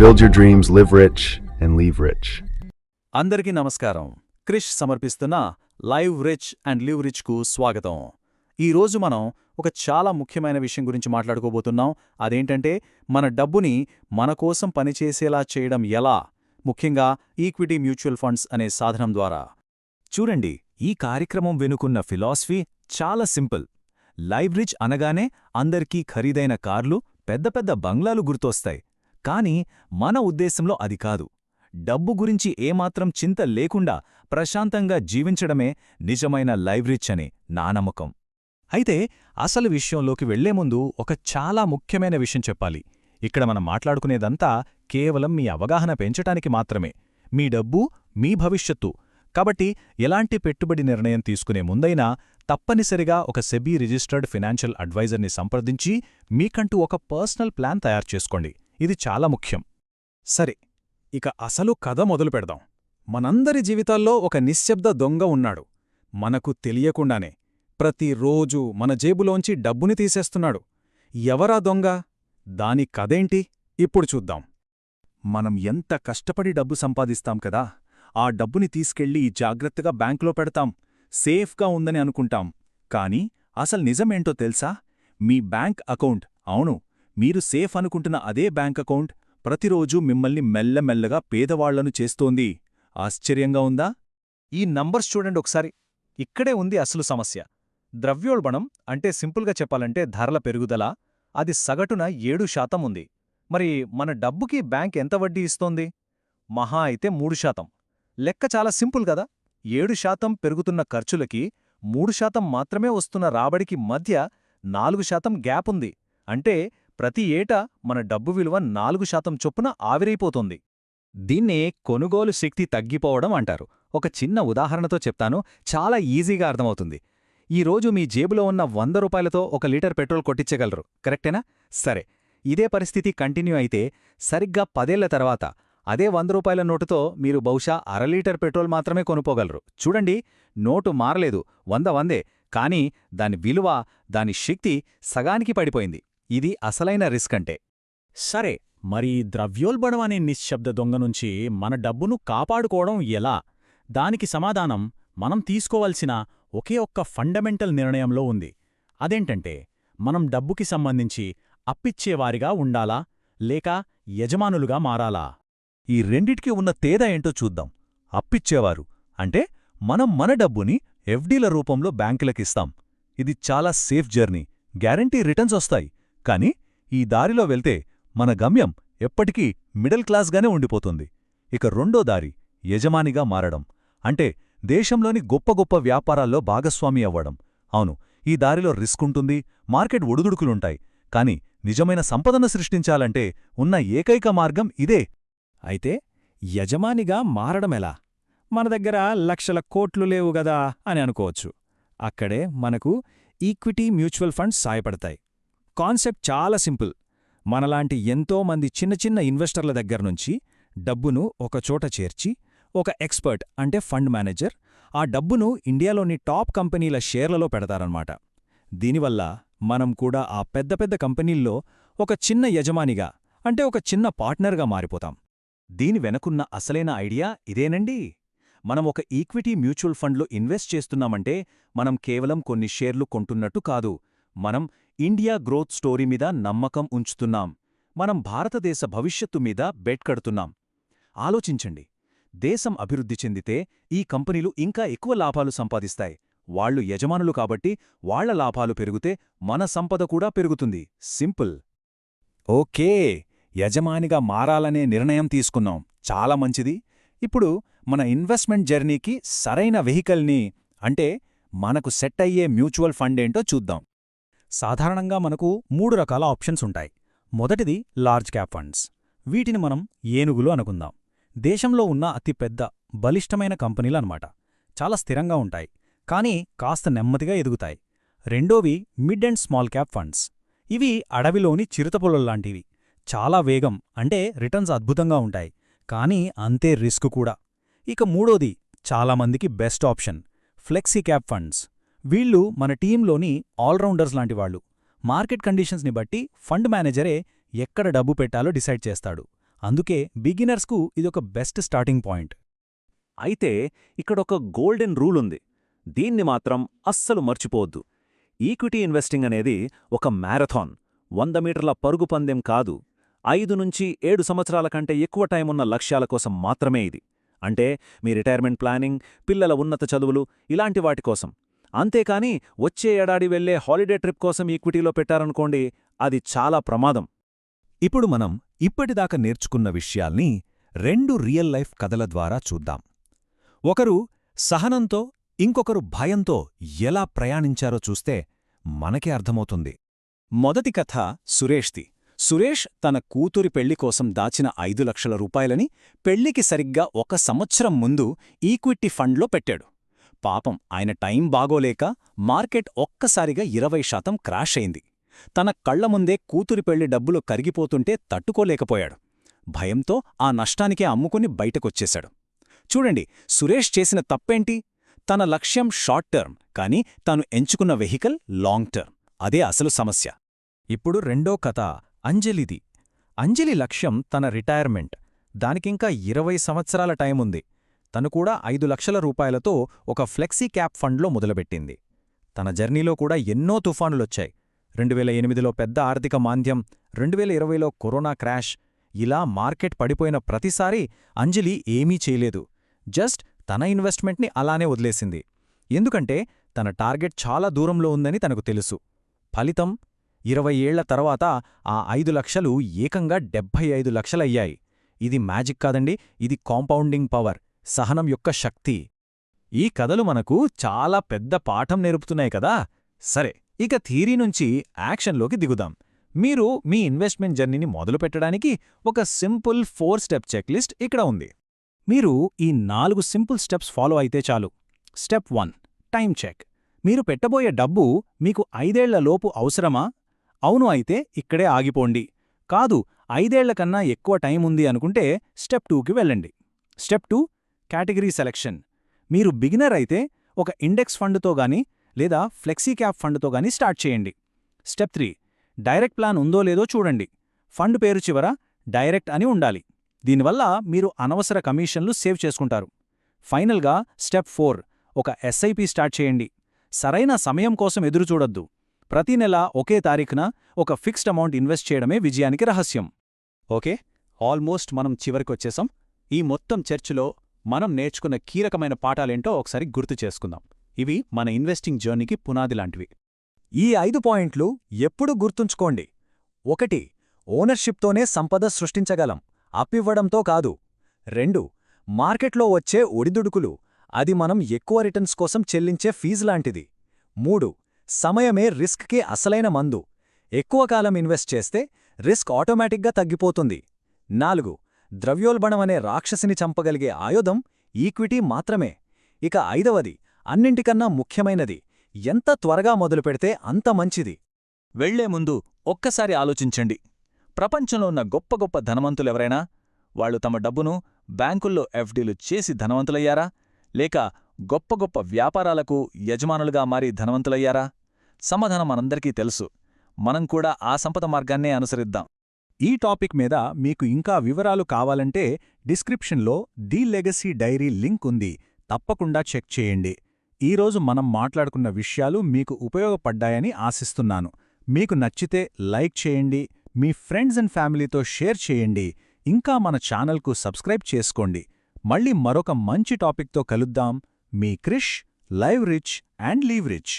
Build your dreams, live rich, and leave rich. అందరికీ నమస్కారం. క్రిష్ సమర్పిస్తున్న లైవ్ రిచ్ అండ్ లివ్ రిచ్కు స్వాగతం. ఈరోజు మనం ఒక చాలా ముఖ్యమైన విషయం గురించి మాట్లాడుకోబోతున్నాం. అదేంటంటే మన డబ్బుని మన కోసం పనిచేసేలా చేయడం ఎలా, ముఖ్యంగా ఈక్విటీ మ్యూచువల్ ఫండ్స్ అనే సాధనం ద్వారా. చూడండి, ఈ కార్యక్రమం వెనుకున్న ఫిలాసఫీ చాలా సింపుల్. లైవ్ రిచ్ అనగానే అందరికీ ఖరీదైన కార్లు, పెద్ద పెద్ద బంగ్లాలు గుర్తొస్తాయి. కానీ మన ఉద్దేశంలో అది కాదు. డబ్బు గురించి ఏమాత్రం చింత లేకుండా ప్రశాంతంగా జీవించడమే నిజమైన లైవ్ రిచ్ అని నా నమ్మకం. అయితే అసలు విషయంలోకి వెళ్లే ముందు ఒక చాలా ముఖ్యమైన విషయం చెప్పాలి. ఇక్కడ మనం మాట్లాడుకునేదంతా కేవలం మీ అవగాహన పెంచటానికి మాత్రమే. మీ డబ్బు మీ భవిష్యత్తు. కాబట్టి ఎలాంటి పెట్టుబడి నిర్ణయం తీసుకునే ముందైనా తప్పనిసరిగా ఒక సెబీ రిజిస్టర్డ్ ఫైనాన్షియల్ అడ్వైజర్ని సంప్రదించి మీకంటూ ఒక పర్సనల్ ప్లాన్ తయారు చేసుకోండి. ఇది చాలా ముఖ్యం. సరే, ఇక అసలు కథ మొదలు పెడదాం. మనందరి జీవితాల్లో ఒక నిశ్శబ్ద దొంగ ఉన్నాడు. మనకు తెలియకుండానే ప్రతిరోజూ మన జేబులోంచి డబ్బుని తీసేస్తున్నాడు. ఎవరా దొంగ? దాని కథేంటి ఇప్పుడు చూద్దాం. మనం ఎంత కష్టపడి డబ్బు సంపాదిస్తాం కదా, ఆ డబ్బుని తీసుకెళ్లి జాగ్రత్తగా బ్యాంకులో పెడతాం, సేఫ్గా ఉందని అనుకుంటాం. కానీ అసలు నిజమేంటో తెలుసా? మీ బ్యాంక్ అకౌంట్, అవును, మీరు సేఫ్ అనుకుంటున్న అదే బ్యాంక్ అకౌంట్ ప్రతిరోజూ మిమ్మల్ని మెల్లమెల్లగా పేదవాళ్లను చేస్తోంది. ఆశ్చర్యంగా ఉందా? ఈ నంబర్స్ చూడండి ఒకసారి. ఇక్కడే ఉంది అసలు సమస్య. ద్రవ్యోల్బణం అంటే సింపుల్గా చెప్పాలంటే ధరల పెరుగుదల. అది సగటున 7% ఉంది. మరి మన డబ్బుకి బ్యాంక్ ఎంత వడ్డీ ఇస్తోంది? మహా అయితే 3%. లెక్క చాలా సింపుల్ కదా. 7% పెరుగుతున్న ఖర్చులకి 3% మాత్రమే వస్తున్న రాబడికి మధ్య 4% గ్యాప్ ఉంది. అంటే ప్రతి ఏటా మన డబ్బు విలువ 4% చొప్పున ఆవిరైపోతోంది. దీన్నే కొనుగోలు శక్తి తగ్గిపోవడం అంటారు. ఒక చిన్న ఉదాహరణతో చెప్తాను, చాలా ఈజీగా అర్థమవుతుంది. ఈరోజు మీ జేబులో ఉన్న 100 రూపాయలతో 1 లీటర్ పెట్రోల్ కొట్టించగలరు, కరెక్టేనా? సరే, ఇదే పరిస్థితి కంటిన్యూ అయితే సరిగ్గా 10 ఏళ్ల తర్వాత అదే 100 రూపాయల నోటుతో మీరు బహుశా 1/2 లీటర్ పెట్రోల్ మాత్రమే కొనుక్కోగలరు. చూడండి, నోటు మారలేదు, 100 వందే, కానీ దాని విలువ, దాని శక్తి సగానికి పడిపోయింది. ఇది అసలైన రిస్క్ అంటే. సరే, మరి ద్రవ్యోల్బణం అనే నిశ్శబ్ద దొంగ నుంచి మన డబ్బును కాపాడుకోవడం ఎలా? దానికి సమాధానం మనం తీసుకోవలసిన ఒకే ఒక్క ఫండమెంటల్ నిర్ణయంలో ఉంది. అదేంటంటే, మనం డబ్బుకి సంబంధించి అప్పిచ్చేవారిగా ఉండాలా, లేక యజమానులుగా మారాలా? ఈ రెండిటికీ ఉన్న తేడా ఏంటో చూద్దాం. అప్పిచ్చేవారు అంటే మనం మన డబ్బుని ఎఫ్డీల రూపంలో బ్యాంకులకిస్తాం. ఇది చాలా సేఫ్ జర్నీ, గ్యారంటీ రిటర్న్స్ వస్తాయి. కానీ ఈ దారిలో వెళ్తే మన గమ్యం ఎప్పటికీ మిడిల్ క్లాస్గానే ఉండిపోతుంది. ఇక రెండో దారి యజమానిగా మారడం. అంటే దేశంలోని గొప్ప గొప్ప వ్యాపారాల్లో భాగస్వామి అవ్వడం. అవును, ఈ దారిలో రిస్క్ ఉంటుంది, మార్కెట్ ఒడుదుడుకులుంటాయి. కానీ నిజమైన సంపదను సృష్టించాలంటే ఉన్న ఏకైక మార్గం ఇదే. అయితే యజమానిగా మారడమెలా? మన దగ్గర లక్షల కోట్లు లేవు గదా అని అనుకోవచ్చు. అక్కడే మనకు ఈక్విటీ మ్యూచువల్ ఫండ్స్ సాయపడతాయి. కాన్సెప్ట్ చాలా సింపుల్. మనలాంటి ఎంతోమంది చిన్న చిన్న ఇన్వెస్టర్ల దగ్గర్నుంచి డబ్బును ఒకచోట చేర్చి, ఒక ఎక్స్పర్ట్ అంటే ఫండ్ మేనేజర్ ఆ డబ్బును ఇండియాలోని టాప్ కంపెనీల షేర్లలో పెడతారన్నమాట. దీనివల్ల మనం కూడా ఆ పెద్ద పెద్ద కంపెనీల్లో ఒక చిన్న యజమానిగా, అంటే ఒక చిన్న పార్ట్నర్గా మారిపోతాం. దీని వెనకున్న అసలైన ఐడియా ఇదేనండి. మనం ఒక ఈక్విటీ మ్యూచువల్ ఫండ్లో ఇన్వెస్ట్ చేస్తున్నామంటే మనం కేవలం కొన్ని షేర్లు కొంటున్నట్టు కాదు. మనం ఇండియా గ్రోత్ స్టోరీ మీద నమ్మకం ఉంచుతున్నాం. మనం భారతదేశ భవిష్యత్తు మీద బెట్ కడుతున్నాం. ఆలోచించండి, దేశం అభివృద్ధి చెందితే ఈ కంపెనీలు ఇంకా ఎక్కువ లాభాలు సంపాదిస్తాయి. వాళ్లు యజమానులు కాబట్టి వాళ్ల లాభాలు పెరిగితే మన సంపద కూడా పెరుగుతుంది. సింపుల్. ఓకే, యజమానిగా మారాలనే నిర్ణయం తీసుకున్నాం, చాలా మంచిది. ఇప్పుడు మన ఇన్వెస్ట్మెంట్ జర్నీకి సరైన వెహికల్ని, అంటే మనకు సెట్ అయ్యే మ్యూచువల్ ఫండ్ ఏంటో చూద్దాం. సాధారణంగా మనకు 3 రకాల ఆప్షన్స్ ఉంటాయి. మొదటిది లార్జ్ క్యాప్ ఫండ్స్. వీటిని మనం ఏనుగులు అనుకుందాం. దేశంలో ఉన్న అతిపెద్ద బలిష్టమైన కంపెనీలన్నమాట. చాలా స్థిరంగా ఉంటాయి, కానీ కాస్త నెమ్మదిగా ఎదుగుతాయి. రెండోవి mid and small cap funds. ఇవి అడవిలోని చిరుతపులల్లాంటివి. చాలా వేగం, అంటే రిటర్న్స్ అద్భుతంగా ఉంటాయి, కానీ అంతే రిస్క్ కూడా. ఇక మూడోది చాలామందికి best option, flexi cap funds. వీళ్ళు మన టీంలోని ఆల్రౌండర్స్ లాంటివాళ్లు. మార్కెట్ కండిషన్స్ని బట్టి ఫండ్ మేనేజరే ఎక్కడ డబ్బు పెట్టాలో డిసైడ్ చేస్తాడు. అందుకే బిగినర్స్కు ఇదొక బెస్ట్ స్టార్టింగ్ పాయింట్. అయితే ఇక్కడొక గోల్డెన్ రూల్ ఉంది. దీన్ని మాత్రం అస్సలు మర్చిపోవద్దు. ఈక్విటీ ఇన్వెస్టింగ్ అనేది ఒక మ్యారథాన్, 100 మీటర్ల పరుగు పందెం కాదు. 5 నుంచి 7 సంవత్సరాల కంటే ఎక్కువ టైం ఉన్న లక్ష్యాల కోసం మాత్రమే ఇది. అంటే మీ రిటైర్మెంట్ ప్లానింగ్, పిల్లల ఉన్నత చదువులు, ఇలాంటి వాటి కోసం. అంతేకాని వచ్చే ఏడాది వెళ్లే హాలిడే ట్రిప్ కోసం ఈక్విటీలో పెట్టారనుకోండి, అది చాలా ప్రమాదం. ఇప్పుడు మనం ఇప్పటిదాకా నేర్చుకున్న విషయాల్ని 2 రియల్ లైఫ్ కథల ద్వారా చూద్దాం. ఒకరు సహనంతో, ఇంకొకరు భయంతో ఎలా ప్రయాణించారో చూస్తే మనకే అర్థమవుతుంది. మొదటి కథ సురేష్ది. సురేష్ తన కూతురి పెళ్లి కోసం దాచిన 5 లక్షల రూపాయలని పెళ్లికి సరిగ్గా 1 సంవత్సరం ముందు ఈక్విటీ ఫండ్లో పెట్టాడు. పాపం ఆయన టైం బాగోలేక మార్కెట్ ఒక్కసారిగా 20% క్రాష్ అయింది. తన కళ్ల ముందే కూతురి పెళ్లి డబ్బులు కరిగిపోతుంటే తట్టుకోలేకపోయాడు. భయంతో ఆ నష్టానికే అమ్ముకుని బయటకొచ్చేశాడు. చూడండి, సురేష్ చేసిన తప్పేంటి? తన లక్ష్యం షార్ట్ టర్మ్, కానీ తాను ఎంచుకున్న వెహికల్ లాంగ్ టర్మ్. అదే అసలు సమస్య. ఇప్పుడు రెండో కథ అంజలిది. అంజలి లక్ష్యం తన రిటైర్మెంట్. దానికింకా 20 సంవత్సరాల టైముంది. తను కూడా 5 లక్షల రూపాయలతో ఒక ఫ్లెక్సీ క్యాప్ ఫండ్లో మొదలుపెట్టింది. తన జర్నీలో కూడా ఎన్నో తుఫానులొచ్చాయి. 2008లో పెద్ద ఆర్థిక మాంద్యం, 2020లో కరోనా క్రాష్. ఇలా మార్కెట్ పడిపోయిన ప్రతిసారీ అంజలి ఏమీ చేయలేదు. జస్ట్ తన ఇన్వెస్ట్మెంట్ని అలానే వదిలేసింది. ఎందుకంటే తన టార్గెట్ చాలా దూరంలో ఉందని తనకు తెలుసు. ఫలితం 20 ఏళ్ల తర్వాత ఆ 5 లక్షలు ఏకంగా 75 లక్షలయ్యాయి. ఇది మ్యాజిక్ కాదండి, ఇది కాంపౌండింగ్ పవర్, సహనం యొక్క శక్తి. ఈ కథలు మనకు చాలా పెద్ద పాఠం నేర్పుతున్నాయి కదా. సరే, ఇక థియరీ నుంచి యాక్షన్లోకి దిగుదాం. మీరు మీ ఇన్వెస్ట్మెంట్ జర్నీని మొదలుపెట్టడానికి ఒక సింపుల్ 4 స్టెప్ చెక్లిస్ట్ ఇక్కడ ఉంది. మీరు ఈ 4 సింపుల్ స్టెప్స్ ఫాలో అయితే చాలు. Step 1, time check. మీరు పెట్టబోయే డబ్బు మీకు 5 ఏళ్లలోపు అవసరమా? అవును అయితే ఇక్కడే ఆగిపోండి. కాదు, 5 ఏళ్ల కన్నా ఎక్కువ టైం ఉంది అనుకుంటే స్టెప్ 2కి వెళ్ళండి. Step 2, category selection. మీరు బిగినర్ అయితే ఒక ఇండెక్స్ ఫండ్తో గానీ లేదా ఫ్లెక్సీ క్యాప్ ఫండ్తో గానీ స్టార్ట్ చేయండి. స్టెప్ 3, డైరెక్ట్ ప్లాన్ ఉందో లేదో చూడండి. ఫండ్ పేరు చివర డైరెక్ట్ అని ఉండాలి. దీనివల్ల మీరు అనవసర కమిషన్లు సేవ్ చేసుకుంటారు. ఫైనల్గా స్టెప్ 4, ఒక ఎస్ఐపి స్టార్ట్ చేయండి. సరైన సమయం కోసం ఎదురుచూడొద్దు. ప్రతి నెల ఒకే తారీఖున ఒక ఫిక్స్డ్ అమౌంట్ ఇన్వెస్ట్ చేయడమే విజయానికి రహస్యం. ఓకే, ఆల్మోస్ట్ మనం చివరికొచ్చేసాం. ఈ మొత్తం చర్చలో మనం నేర్చుకున్న కీలకమైన పాఠాలేంటో ఒకసారి గుర్తు చేసుకుందాం. ఇవి మన ఇన్వెస్టింగ్ జర్నీకి పునాదిలాంటివి. ఈ 5 పాయింట్లు ఎప్పుడూ గుర్తుంచుకోండి. 1, ఓనర్షిప్తోనే సంపద సృష్టించగలం, అప్పివ్వడంతో కాదు. 2, మార్కెట్లో వచ్చే ఒడిదుడుకులు, అది మనం ఎక్కువ రిటర్న్స్ కోసం చెల్లించే ఫీజులాంటిది. 3, సమయమే రిస్క్కి అసలైన మందు. ఎక్కువ కాలం ఇన్వెస్ట్ చేస్తే రిస్క్ ఆటోమేటిక్గా తగ్గిపోతుంది. 4, ద్రవ్యోల్బణమనే రాక్షసిని చంపగలిగే ఆయుధం ఈక్విటీ మాత్రమే. ఇక 5వది, అన్నింటికన్నా ముఖ్యమైనది, ఎంత త్వరగా మొదలుపెడితే అంత మంచిది. వెళ్లే ముందు ఒక్కసారి ఆలోచించండి. ప్రపంచంలో ఉన్న గొప్ప గొప్ప ధనవంతులెవరైనా వాళ్లు తమ డబ్బును బ్యాంకుల్లో ఎఫ్డీలు చేసి ధనవంతులయ్యారా? లేక గొప్ప గొప్ప వ్యాపారాలకు యజమానులుగా మారి ధనవంతులయ్యారా? సమాధానం మనందరికీ తెలుసు. మనం కూడా ఆ సంపద మార్గాన్నే అనుసరిద్దాం. ఈ టాపిక్ మీద మీకు ఇంకా వివరాలు కావాలంటే డిస్క్రిప్షన్లో ది లెగసీ డైరీ లింక్ ఉంది, తప్పకుండా చెక్ చేయండి. ఈరోజు మనం మాట్లాడుకున్న విషయాలు మీకు ఉపయోగపడ్డాయని ఆశిస్తున్నాను. మీకు నచ్చితే లైక్ చేయండి, మీ ఫ్రెండ్స్ అండ్ ఫ్యామిలీతో షేర్ చేయండి. ఇంకా మన ఛానల్కు సబ్స్క్రైబ్ చేసుకోండి. మళ్ళీ మరొక మంచి టాపిక్తో కలుద్దాం. మీ Krish, live rich and leave rich.